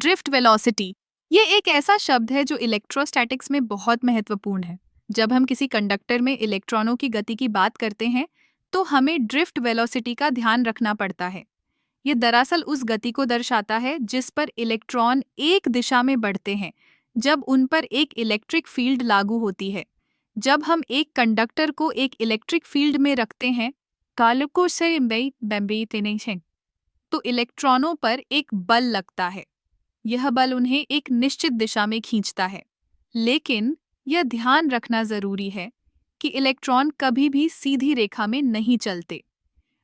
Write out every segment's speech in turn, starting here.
Drift velocity ये एक ऐसा शब्द है जो इलेक्ट्रोस्टैटिक्स में बहुत महत्वपूर्ण है। जब हम किसी कंडक्टर में इलेक्ट्रॉनों की गति की बात करते हैं तो हमें ड्रिफ्ट वेलोसिटी का ध्यान रखना पड़ता है। ये दरअसल उस गति को दर्शाता है जिस पर इलेक्ट्रॉन एक दिशा में बढ़ते हैं जब उन पर एक इलेक्ट्रिक फील्ड लागू होती है। जब हम एक कंडक्टर को एक इलेक्ट्रिक फील्ड में रखते हैं कालुको से तो इलेक्ट्रॉनों पर एक बल लगता है। यह बल उन्हें एक निश्चित दिशा में खींचता है। लेकिन यह ध्यान रखना जरूरी है कि इलेक्ट्रॉन कभी भी सीधी रेखा में नहीं चलते।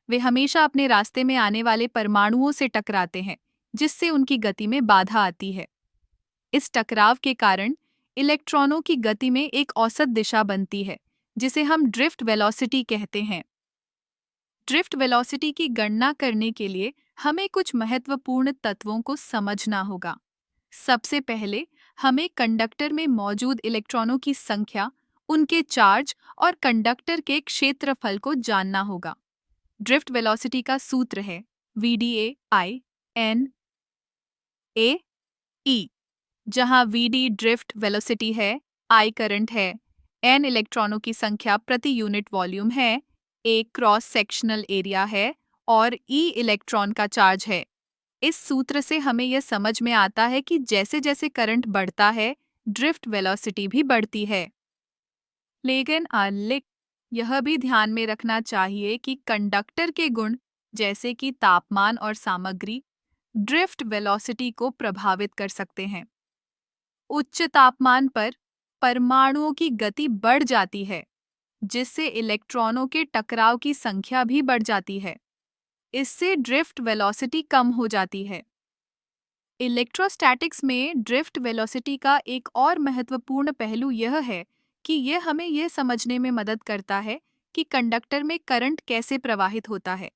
वे हमेशा अपने रास्ते में आने वाले परमाणुओं से टकराते हैं, जिससे उनकी गति में बाधा आती है। इस टकराव के कारण इलेक्ट्रॉनों की गति में एक औसत दिशा बनती है, जिसे हम ड्रिफ्ट वेलोसिटी कहते हैं। ड्रिफ्ट वेलोसिटी की गणना करने के लिए हमें कुछ महत्वपूर्ण तत्वों को समझना होगा। सबसे पहले हमें कंडक्टर में मौजूद इलेक्ट्रॉनों की संख्या, उनके चार्ज और कंडक्टर के क्षेत्रफल को जानना होगा। ड्रिफ्ट वेलोसिटी का सूत्र है VDA/I/N/A/E, जहां VD ड्रिफ्ट वेलोसिटी है, I करंट है, N इलेक्ट्रॉनों की संख्या प्रति यूनिट वॉल्यूम है, A क्रॉस सेक्शनल एरिया है और E इलेक्ट्रॉन का चार्ज है। इस सूत्र से हमें यह समझ में आता है कि जैसे जैसे करंट बढ़ता है, ड्रिफ्ट वेलोसिटी भी बढ़ती है। लेकिन यह भी ध्यान में रखना चाहिए कि कंडक्टर के गुण जैसे कि तापमान और सामग्री ड्रिफ्ट वेलोसिटी को प्रभावित कर सकते हैं। उच्च तापमान पर परमाणुओं की गति बढ़ जाती है, जिससे इलेक्ट्रॉनों के टकराव की संख्या भी बढ़ जाती है। इससे ड्रिफ्ट वेलोसिटी कम हो जाती है। इलेक्ट्रोस्टैटिक्स में ड्रिफ्ट वेलोसिटी का एक और महत्वपूर्ण पहलू यह है कि यह हमें यह समझने में मदद करता है कि कंडक्टर में करंट कैसे प्रवाहित होता है।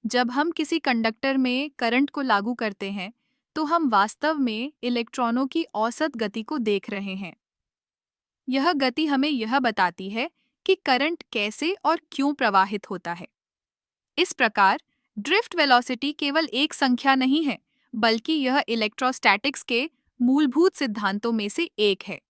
जब हम किसी कंडक्टर में करंट को लागू करते हैं, तो हम वास्तव में इलेक्ट्रॉनों की औसत गति को देख रहे हैं। यह गति हमें यह बताती है कि करंट कैसे और क्यों प्रवाहित होता है। इस प्रकार ड्रिफ्ट वेलोसिटी केवल एक संख्या नहीं है, बल्कि यह इलेक्ट्रोस्टैटिक्स के मूलभूत सिद्धांतों में से एक है।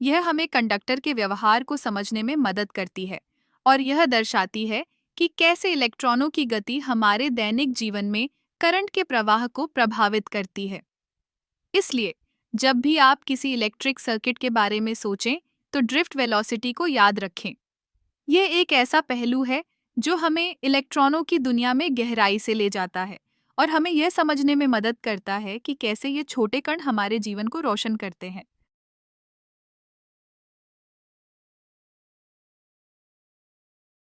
यह हमें कंडक्टर के व्यवहार को समझने में मदद करती है और यह दर्शाती है कि कैसे इलेक्ट्रॉनों की गति हमारे दैनिक जीवन में करंट के प्रवाह को प्रभावित करती है। इसलिए जब भी आप किसी इलेक्ट्रिक सर्किट के बारे में सोचें, तो ड्रिफ्ट वेलोसिटी को याद रखें। यह एक ऐसा पहलू है जो हमें इलेक्ट्रॉनों की दुनिया में गहराई से ले जाता है और हमें यह समझने में मदद करता है कि कैसे ये छोटे कण हमारे जीवन को रोशन करते हैं।